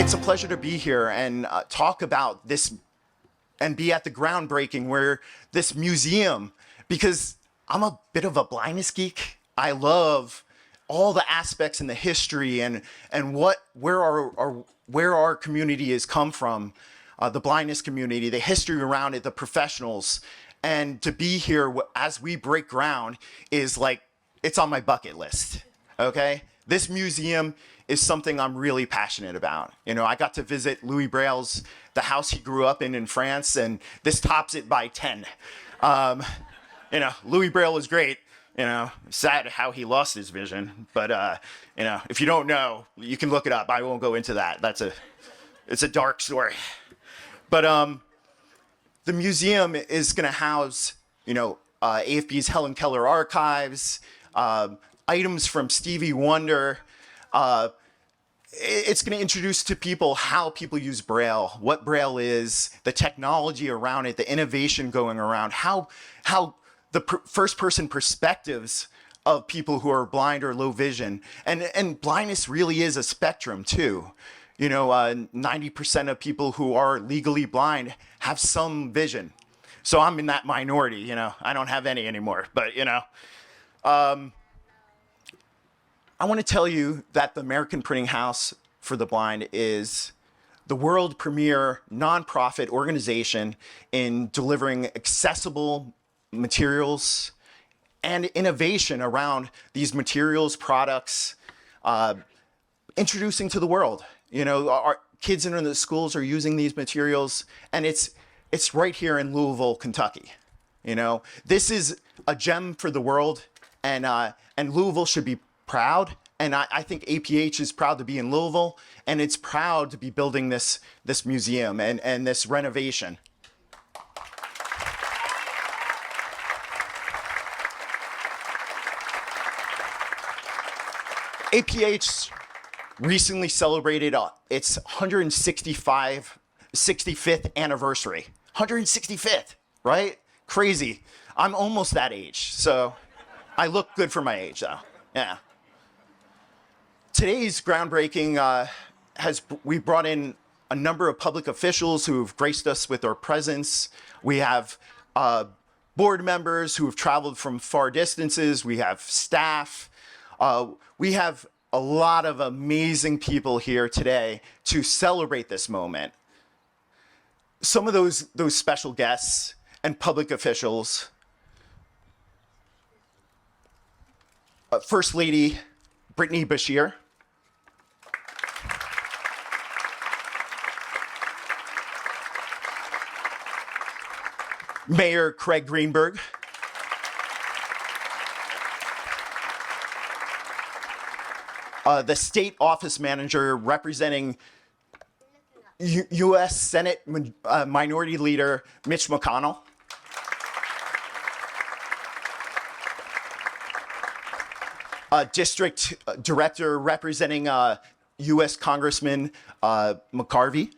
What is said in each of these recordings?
It's a pleasure to be here and talk about this and be at the groundbreaking where this museum, because I'm a bit of a blindness geek. I love all the aspects and the history and where our community has come from, the blindness community, the history around it, the professionals, and to be here as we break ground is like, it's on my bucket list. Okay, this museum is something I'm really passionate about. You know, I got to visit Louis Braille's, the house he grew up in France, and this tops it by 10. You know, Louis Braille was great. You know, sad how he lost his vision, but you know, if you don't know, you can look it up. I won't go into that. It's a dark story. But the museum is going to house, you know, AFB's Helen Keller archives, items from Stevie Wonder. It's going to introduce to people how people use Braille, what Braille is, the technology around it, the innovation going around, how the first-person perspectives of people who are blind or low vision. And blindness really is a spectrum, too. You know, 90% of people who are legally blind have some vision. So I'm in that minority, you know. I don't have any anymore, but, you know. I want to tell you that the American Printing House for the Blind is the world premier nonprofit organization in delivering accessible materials and innovation around these materials, products, introducing to the world. You know, our kids in the schools are using these materials, and it's right here in Louisville, Kentucky. You know, this is a gem for the world, and Louisville should be proud, and I think APH is proud to be in Louisville, and it's proud to be building this museum and this renovation. APH recently celebrated its 65th anniversary. 165th, right? Crazy. I'm almost that age, so I look good for my age, though. Yeah. Today's groundbreaking we brought in a number of public officials who have graced us with their presence. We have board members who have traveled from far distances. We have staff. We have a lot of amazing people here today to celebrate this moment. Some of those special guests and public officials. First Lady Brittany Bashir. Mayor Craig Greenberg. The state office manager representing U.S. Senate Minority Leader Mitch McConnell. District Director representing U.S. Congressman McCarvey.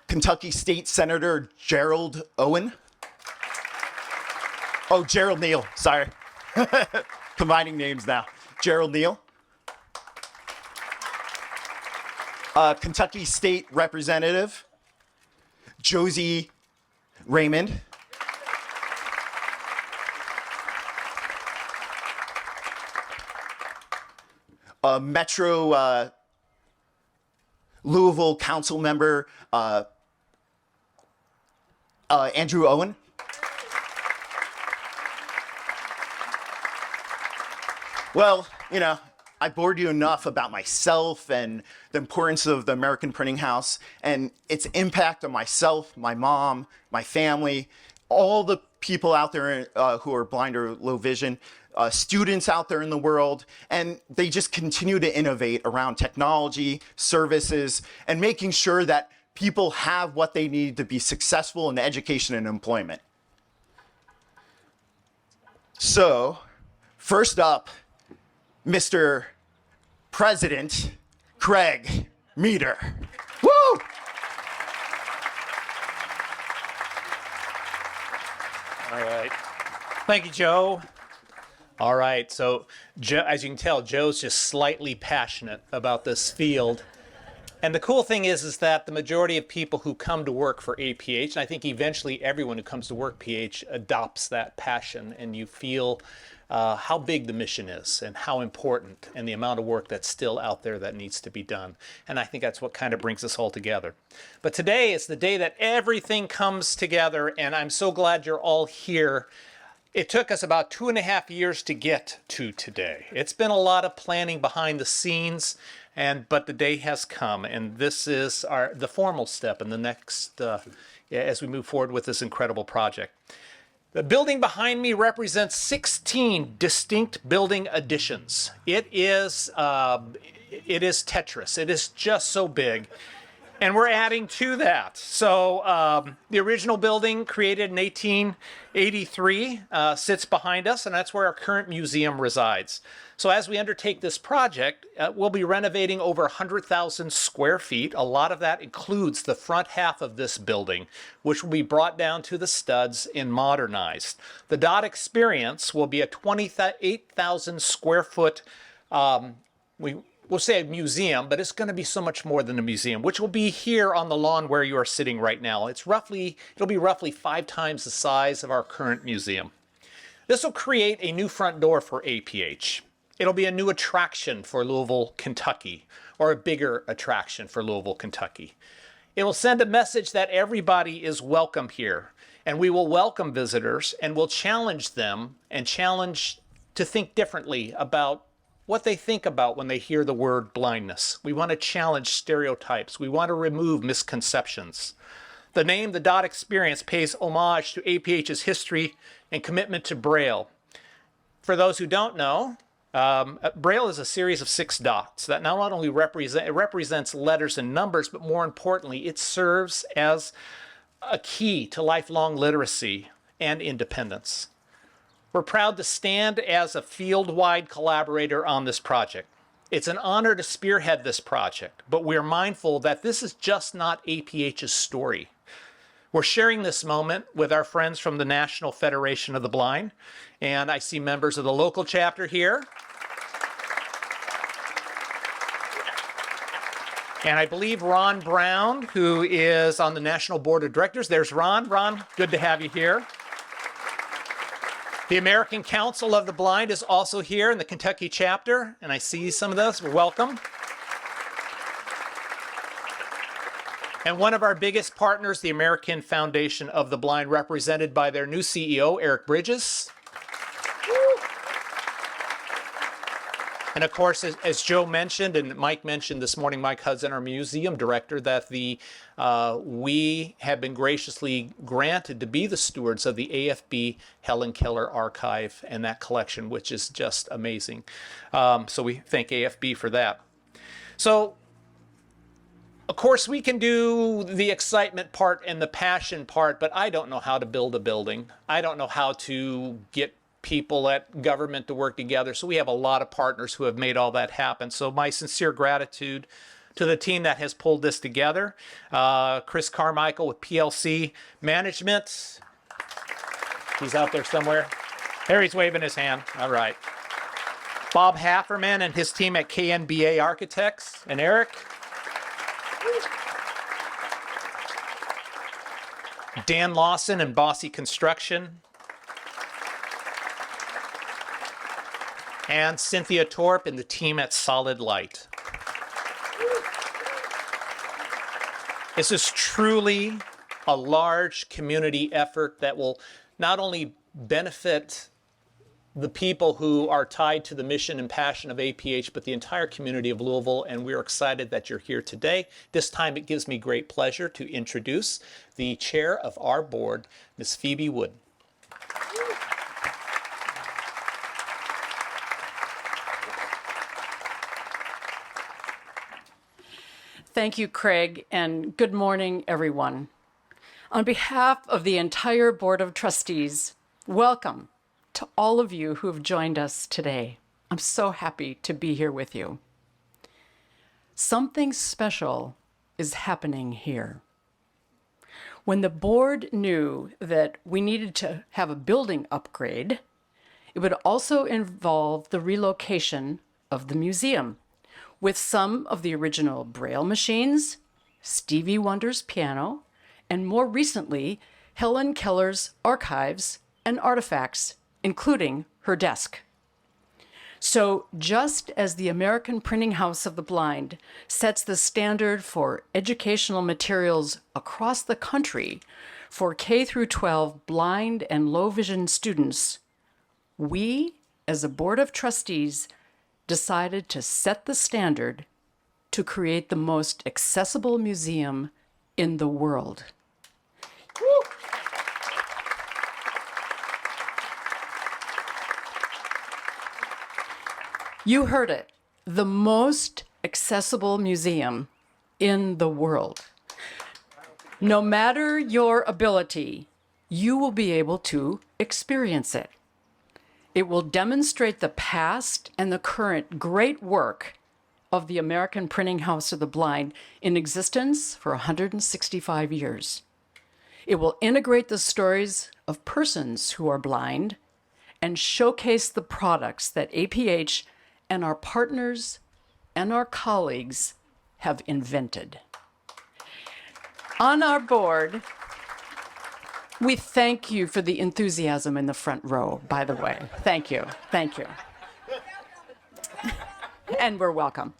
Kentucky State Senator Gerald Owen. Oh, Gerald Neal, sorry. Combining names now. Gerald Neal. Kentucky State Representative Josie Raymond. Metro Louisville Council Member Andrew Owen. Well, you know, I bored you enough about myself and the importance of the American Printing House and its impact on myself, my mom, my family, all the people out there who are blind or low vision, students out there in the world, and they just continue to innovate around technology, services, and making sure that people have what they need to be successful in education and employment. So, first up, Mr. President Craig Meter. Woo! All right. Thank you, Joe. All right, so Joe, as you can tell, Joe's just slightly passionate about this field. And the cool thing is that the majority of people who come to work for APH, and I think eventually everyone who comes to work PH adopts that passion, and you feel how big the mission is and how important and the amount of work that's still out there that needs to be done. And I think that's what kind of brings us all together. But today is the day that everything comes together, and I'm so glad you're all here. It took us about 2.5 years to get to today. It's been a lot of planning behind the scenes, but the day has come, and this is the formal step in the next as we move forward with this incredible project. The building behind me represents 16 distinct building additions. It is Tetris. It is just so big. And we're adding to that. So the original building, created in 1883, sits behind us, and that's where our current museum resides. So as we undertake this project, we'll be renovating over 100,000 square feet. A lot of that includes the front half of this building, which will be brought down to the studs and modernized. The Dot Experience will be a 28,000 square foot, we'll say a museum, but it's going to be so much more than a museum, which will be here on the lawn where you are sitting right now. It'll be roughly 5 times the size of our current museum. This will create a new front door for APH. It'll be a new attraction for Louisville, Kentucky, or a bigger attraction for Louisville, Kentucky. It will send a message that everybody is welcome here, and we will welcome visitors, and we'll challenge them and challenge to think differently about what they think about when they hear the word blindness. We want to challenge stereotypes. We want to remove misconceptions. The name The Dot Experience pays homage to APH's history and commitment to braille. For those who don't know, braille is a series of 6 dots that not only represents letters and numbers, but more importantly, it serves as a key to lifelong literacy and independence. We're proud to stand as a field-wide collaborator on this project. It's an honor to spearhead this project, but we're mindful that this is just not APH's story. We're sharing this moment with our friends from the National Federation of the Blind, and I see members of the local chapter here. And I believe Ron Brown, who is on the National Board of Directors. There's Ron. Ron, good to have you here. The American Council of the Blind is also here in the Kentucky chapter, and I see some of those. Welcome. And one of our biggest partners, the American Foundation of the Blind, represented by their new CEO, Eric Bridges. And of course, as Joe mentioned and Mike mentioned this morning, Mike Hudson, our museum director, that we have been graciously granted to be the stewards of the AFB Helen Keller Archive and that collection, which is just amazing. So we thank AFB for that. So, of course, we can do the excitement part and the passion part, but I don't know how to build a building. I don't know how to get people at government to work together. So we have a lot of partners who have made all that happen. So my sincere gratitude to the team that has pulled this together. Chris Carmichael with PLC Management. He's out there somewhere. There he's waving his hand. All right. Bob Hafferman and his team at KNBA Architects. And Eric. Dan Lawson and Bossy Construction. And Cynthia Torp and the team at Solid Light. This is truly a large community effort that will not only benefit the people who are tied to the mission and passion of APH, but the entire community of Louisville, and we're excited that you're here today. This time it gives me great pleasure to introduce the chair of our board, Ms. Phoebe Wood. Thank you, Craig, and good morning, everyone. On behalf of the entire Board of Trustees, welcome to all of you who have joined us today. I'm so happy to be here with you. Something special is happening here. When the board knew that we needed to have a building upgrade, It would also involve the relocation of the museum with some of the original braille machines, Stevie Wonder's piano, and more recently, Helen Keller's archives and artifacts, including her desk. So just as the American Printing House of the Blind sets the standard for educational materials across the country for K through 12 blind and low vision students, we, as a board of trustees, decided to set the standard to create the most accessible museum in the world. Woo! You heard it, the most accessible museum in the world. No matter your ability, you will be able to experience it. It will demonstrate the past and the current great work of the American Printing House of the Blind in existence for 165 years. It will integrate the stories of persons who are blind and showcase the products that APH and our partners and our colleagues have invented. On our board, we thank you for the enthusiasm in the front row, by the way. Thank you. Thank you. And we're welcome.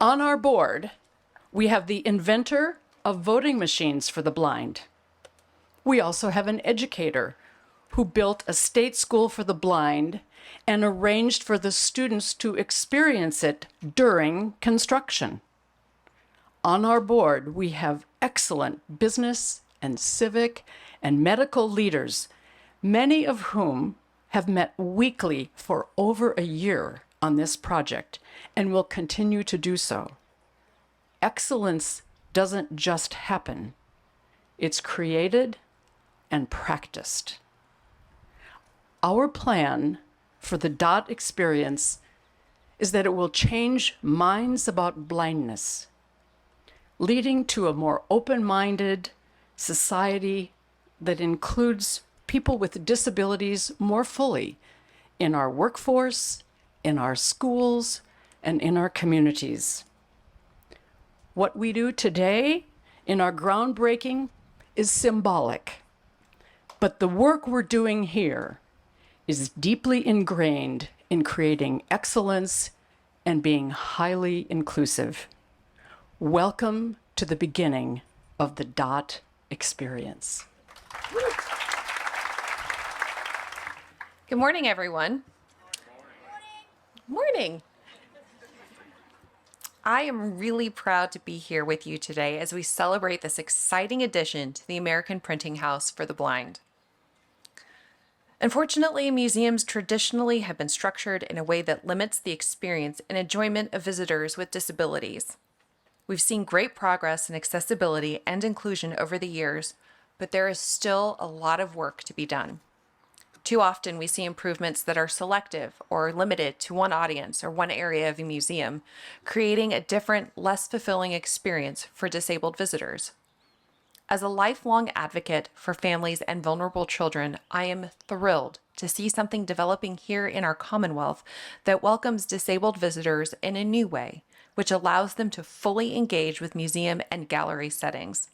On our board, we have the inventor of voting machines for the blind. We also have an educator who built a state school for the blind and arranged for the students to experience it during construction. On our board, we have excellent business and civic and medical leaders, many of whom have met weekly for over a year on this project and will continue to do so. Excellence doesn't just happen. It's created and practiced. Our plan for the DOT experience is that it will change minds about blindness, leading to a more open-minded society that includes people with disabilities more fully in our workforce, in our schools, and in our communities. What we do today in our groundbreaking is symbolic, but the work we're doing here is deeply ingrained in creating excellence and being highly inclusive. Welcome to the beginning of the DOT experience. Good morning, everyone. Morning. I am really proud to be here with you today as we celebrate this exciting addition to the American Printing House for the Blind. Unfortunately, museums traditionally have been structured in a way that limits the experience and enjoyment of visitors with disabilities. We've seen great progress in accessibility and inclusion over the years, but there is still a lot of work to be done. Too often we see improvements that are selective or limited to one audience or one area of a museum, creating a different, less fulfilling experience for disabled visitors. As a lifelong advocate for families and vulnerable children, I am thrilled to see something developing here in our Commonwealth that welcomes disabled visitors in a new way, which allows them to fully engage with museum and gallery settings.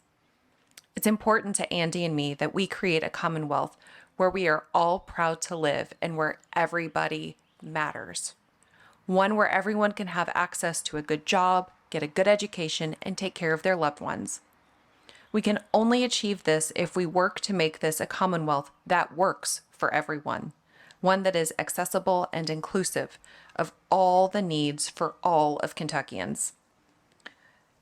It's important to Andy and me that we create a Commonwealth where we are all proud to live and where everybody matters. One where everyone can have access to a good job, get a good education, and take care of their loved ones. We can only achieve this if we work to make this a Commonwealth that works for everyone, one that is accessible and inclusive of all the needs for all of Kentuckians.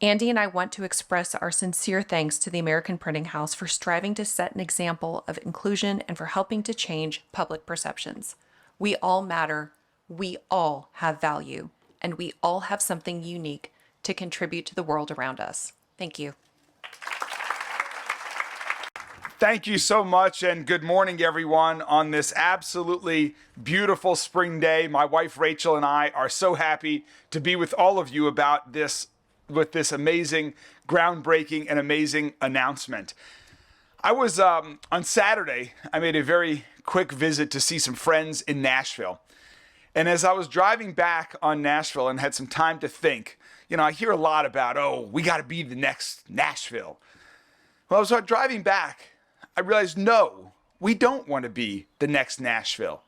Andy and I want to express our sincere thanks to the American Printing House for striving to set an example of inclusion and for helping to change public perceptions. We all matter, we all have value, and we all have something unique to contribute to the world around us. Thank you. Thank you so much, and good morning, everyone, on this absolutely beautiful spring day. My wife, Rachel, and I are so happy to be with all of you about this, with this amazing, groundbreaking, and amazing announcement. I was, on Saturday, I made a very quick visit to see some friends in Nashville. And as I was driving back on Nashville and had some time to think, I hear a lot about, oh, we got to be the next Nashville. Well, as I was driving back, I realized, no, we don't want to be the next Nashville.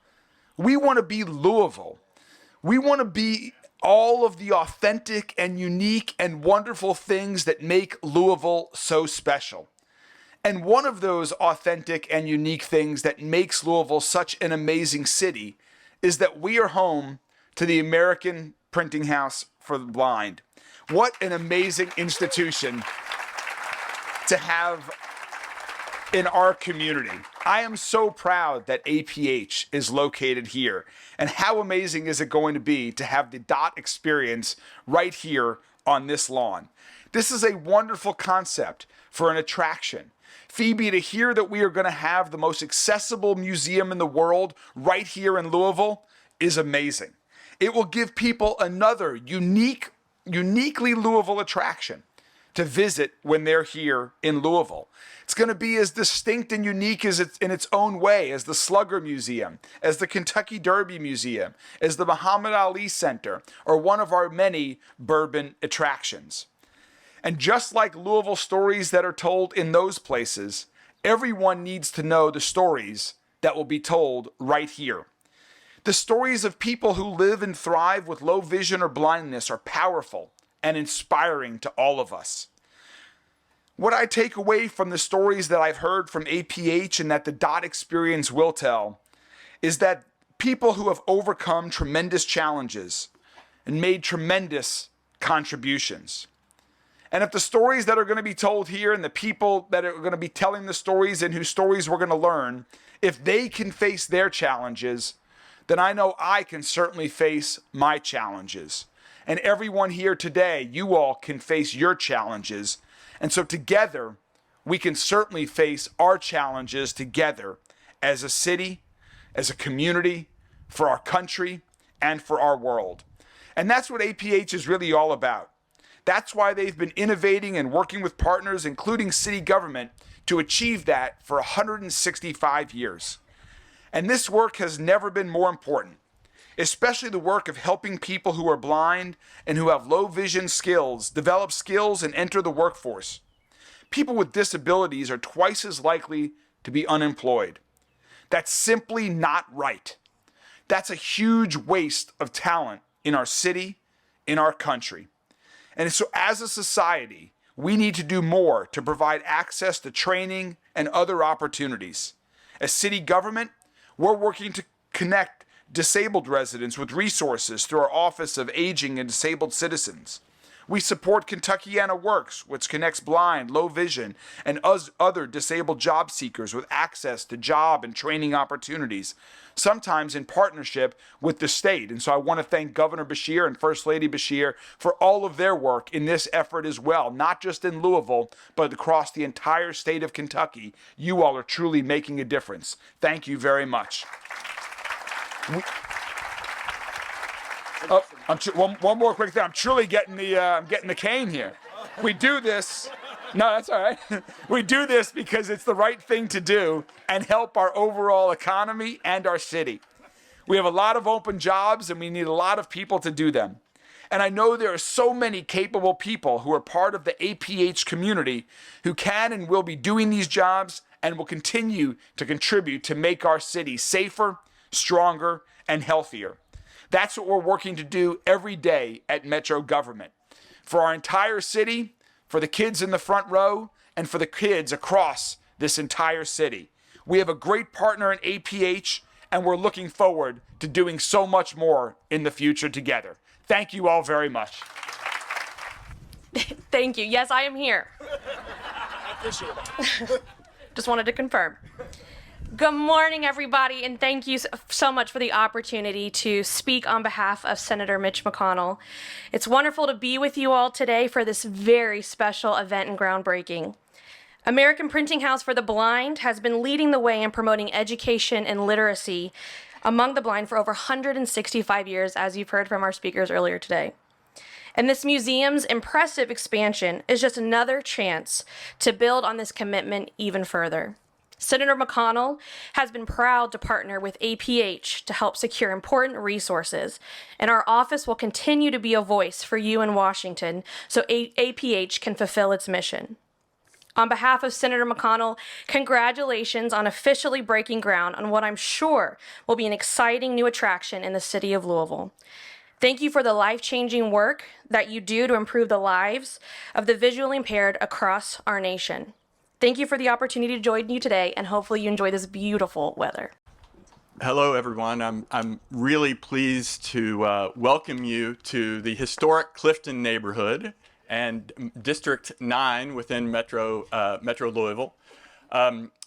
We want to be Louisville. We want to be all of the authentic and unique and wonderful things that make Louisville so special. And one of those authentic and unique things that makes Louisville such an amazing city is that we are home to the American Printing House for the Blind. What an amazing institution to have in our community. I am so proud that APH is located here. And how amazing is it going to be to have the DOT experience right here on this lawn? This is a wonderful concept for an attraction. Phoebe, to hear that we are going to have the most accessible museum in the world right here in Louisville is amazing. It will give people another uniquely Louisville attraction to visit when they're here in Louisville. It's going to be as distinct and unique as in its own way as the Slugger Museum, as the Kentucky Derby Museum, as the Muhammad Ali Center, or one of our many bourbon attractions. And just like Louisville stories that are told in those places, everyone needs to know the stories that will be told right here. The stories of people who live and thrive with low vision or blindness are powerful and inspiring to all of us. What I take away from the stories that I've heard from APH and that the DOT experience will tell is that people who have overcome tremendous challenges and made tremendous contributions. And if the stories that are going to be told here and the people that are going to be telling the stories and whose stories we're going to learn, if they can face their challenges, then I know I can certainly face my challenges. And everyone here today, you all can face your challenges. And so together, we can certainly face our challenges together as a city, as a community, for our country, and for our world. And that's what APH is really all about. That's why they've been innovating and working with partners, including city government, to achieve that for 165 years. And this work has never been more important, especially the work of helping people who are blind and who have low vision skills develop skills and enter the workforce. People with disabilities are twice as likely to be unemployed. That's simply not right. That's a huge waste of talent in our city, in our country. And so as a society, we need to do more to provide access to training and other opportunities. As city government, we're working to connect disabled residents with resources through our Office of Aging and Disabled Citizens. We support Kentuckiana Works, which connects blind, low vision, and other disabled job seekers with access to job and training opportunities, sometimes in partnership with the state. And so I want to thank Governor Beshear and First Lady Beshear for all of their work in this effort as well, not just in Louisville, but across the entire state of Kentucky. You all are truly making a difference. Thank you very much. Oh, one more quick thing. I'm truly getting the cane here. We do this. No, that's all right. We do this because it's the right thing to do and help our overall economy and our city. We have a lot of open jobs and we need a lot of people to do them. And I know there are so many capable people who are part of the APH community who can and will be doing these jobs and will continue to contribute to make our city safer, stronger, and healthier. That's what we're working to do every day at Metro Government. For our entire city, for the kids in the front row, and for the kids across this entire city. We have a great partner in APH, and we're looking forward to doing so much more in the future together. Thank you all very much. Thank you. Yes, I am here. I appreciate it. Just wanted to confirm. Good morning, everybody, and thank you so much for the opportunity to speak on behalf of Senator Mitch McConnell. It's wonderful to be with you all today for this very special event and groundbreaking. American Printing House for the Blind has been leading the way in promoting education and literacy among the blind for over 165 years, as you've heard from our speakers earlier today. And this museum's impressive expansion is just another chance to build on this commitment even further. Senator McConnell has been proud to partner with APH to help secure important resources, and our office will continue to be a voice for you in Washington so APH can fulfill its mission. On behalf of Senator McConnell, congratulations on officially breaking ground on what I'm sure will be an exciting new attraction in the city of Louisville. Thank you for the life-changing work that you do to improve the lives of the visually impaired across our nation. Thank you for the opportunity to join you today, and hopefully you enjoy this beautiful weather. Hello, everyone. I'm really pleased to welcome you to the historic Clifton neighborhood and District 9 within Metro Louisville.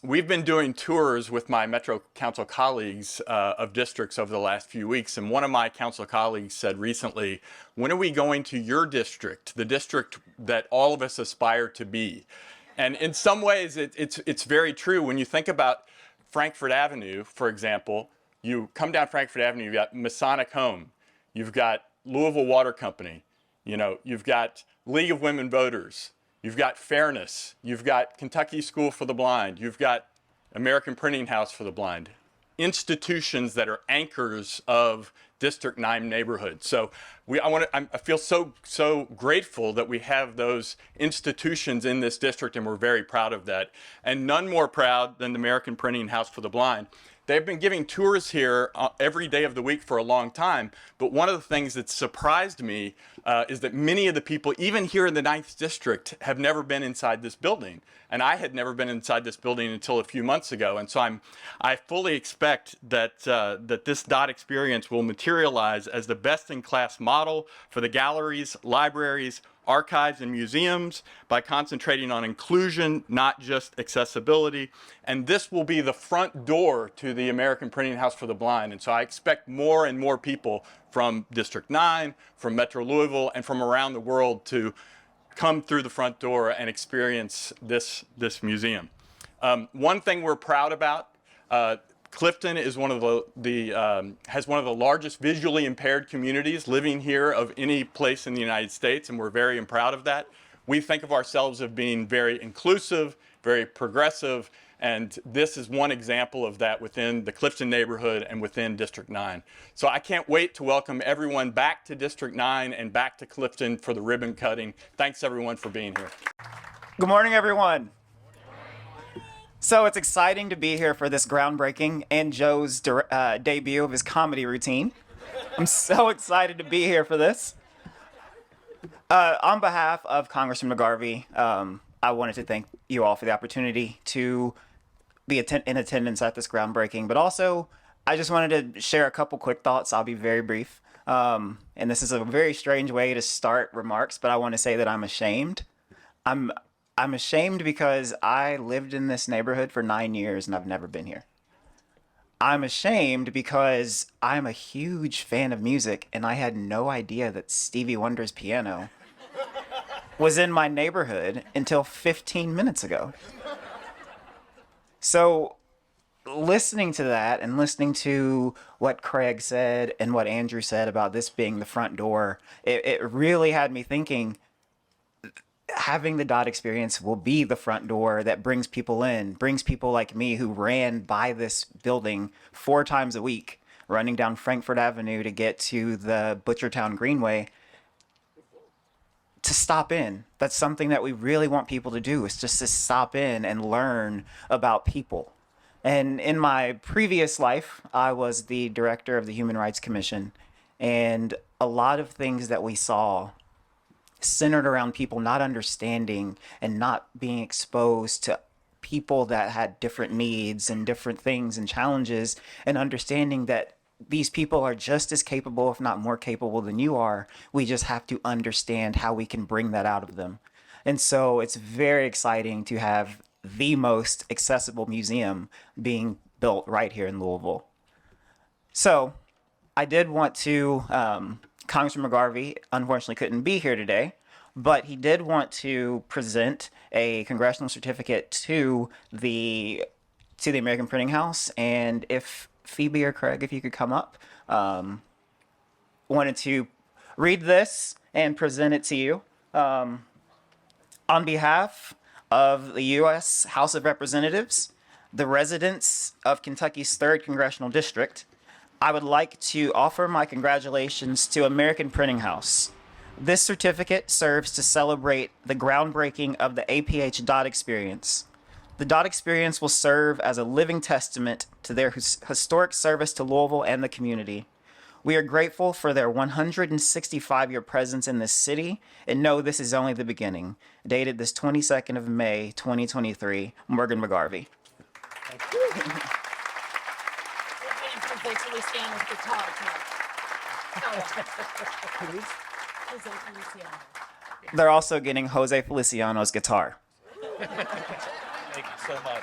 We've been doing tours with my Metro Council colleagues of districts over the last few weeks, and one of my council colleagues said recently, when are we going to your district, the district that all of us aspire to be? And in some ways, it's very true. When you think about Frankfort Avenue, for example, you come down Frankfort Avenue, you've got Masonic Home, you've got Louisville Water Company, you've got League of Women Voters, you've got Fairness, you've got Kentucky School for the Blind, you've got American Printing House for the Blind. Institutions that are anchors of District 9 neighborhood. So I feel so grateful that we have those institutions in this district, and we're very proud of that. And none more proud than the American Printing House for the Blind. They've been giving tours here every day of the week for a long time, but one of the things that surprised me is that many of the people, even here in the 9th District, have never been inside this building. And I had never been inside this building until a few months ago. And so I fully expect that, that this DOT experience will materialize as the best-in-class model for the galleries, libraries, archives, and museums by concentrating on inclusion, not just accessibility. And this will be the front door to the American Printing House for the Blind. And so I expect more and more people from District 9, from Metro Louisville, and from around the world to come through the front door and experience this museum. One thing we're proud about, Clifton is one of has one of the largest visually impaired communities living here of any place in the United States, and we're very proud of that. We think of ourselves as being very inclusive, very progressive, and this is one example of that within the Clifton neighborhood and within District 9. So I can't wait to welcome everyone back to District 9 and back to Clifton for the ribbon cutting. Thanks everyone for being here. Good morning, everyone. So it's exciting to be here for this groundbreaking and Joe's debut of his comedy routine. I'm so excited to be here for this. On behalf of Congressman McGarvey, I wanted to thank you all for the opportunity to be in attendance at this groundbreaking, but also I just wanted to share a couple quick thoughts. I'll be very brief. And this is a very strange way to start remarks, but I want to say that I'm ashamed. I'm ashamed because I lived in this neighborhood for 9 years and I've never been here. I'm ashamed because I'm a huge fan of music and I had no idea that Stevie Wonder's piano was in my neighborhood until 15 minutes ago. So listening to that and listening to what Craig said and what Andrew said about this being the front door, it really had me thinking, having the DOT experience will be the front door that brings people in, brings people like me who ran by this building 4 times a week, running down Frankfort Avenue to get to the Butchertown Greenway, to stop in. That's something that we really want people to do, is just to stop in and learn about people. And in my previous life, I was the director of the Human Rights Commission, and a lot of things that we saw centered around people not understanding and not being exposed to people that had different needs and different things and challenges, and understanding that these people are just as capable, if not more capable than you are. We just have to understand how we can bring that out of them. And so it's very exciting to have the most accessible museum being built right here in Louisville. So I did want to, Congressman McGarvey unfortunately couldn't be here today, but he did want to present a congressional certificate to the American Printing House. And if Phoebe or Craig, if you could come up, wanted to read this and present it to you. On behalf of the U.S. House of Representatives, the residents of Kentucky's 3rd Congressional District, I would like to offer my congratulations to American Printing House. This certificate serves to celebrate the groundbreaking of the APH dot experience. The dot experience will serve as a living testament to their historic service to Louisville and the community. We are grateful for their 165-year presence in this city and know this is only the beginning. Dated this 22nd of May, 2023, Morgan McGarvey. They're also getting Jose Feliciano's guitar. Thank you so much.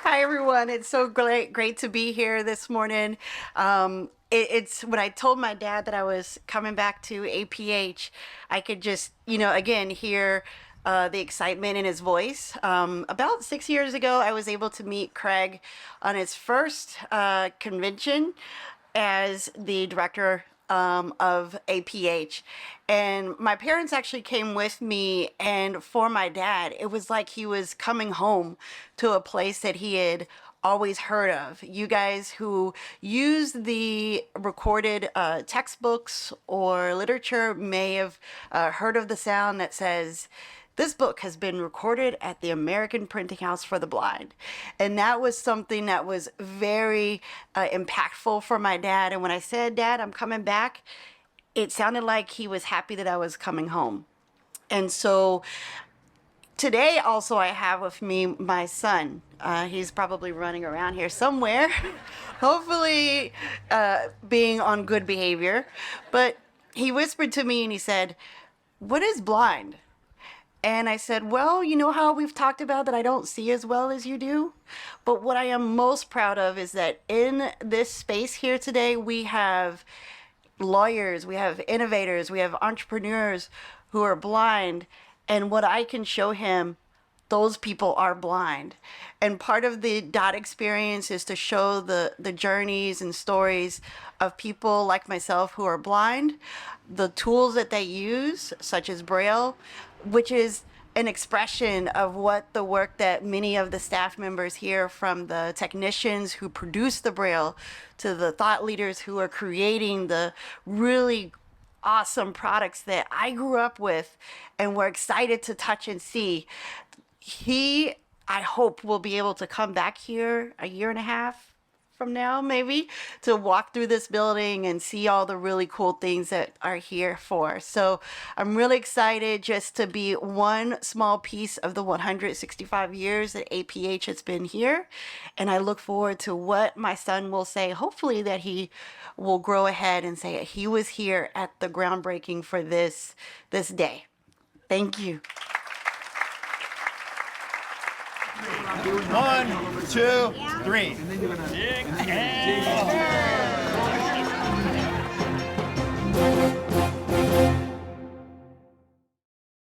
Hi, everyone. It's so great to be here this morning. It's when I told my dad that I was coming back to APH, I could just, again, hear the excitement in his voice. About 6 years ago, I was able to meet Craig on his first convention as the director of APH. And my parents actually came with me, and for my dad, it was like he was coming home to a place that he had always heard of. You guys who use the recorded textbooks or literature may have heard of the sound that says, "This book has been recorded at the American Printing House for the Blind." And that was something that was very impactful for my dad. And when I said, "Dad, I'm coming back," it sounded like he was happy that I was coming home. And so today also I have with me my son. He's probably running around here somewhere, hopefully being on good behavior. But he whispered to me and he said, "What is blind?" And I said, "Well, you know how we've talked about that I don't see as well as you do? But what I am most proud of is that in this space here today, we have lawyers, we have innovators, we have entrepreneurs who are blind. And what I can show him, those people are blind." And part of the dot experience is to show the journeys and stories of people like myself who are blind, the tools that they use, such as braille, which is an expression of what the work that many of the staff members here, from the technicians who produce the braille to the thought leaders who are creating the really awesome products that I grew up with and were excited to touch and see. He, I hope, will be able to come back here a year and a half from now, maybe, to walk through this building and see all the really cool things that are here for. So I'm really excited just to be one small piece of the 165 years that APH has been here. And I look forward to what my son will say. Hopefully that he will grow ahead and say he was here at the groundbreaking for this day. Thank you. 1, 2, 3.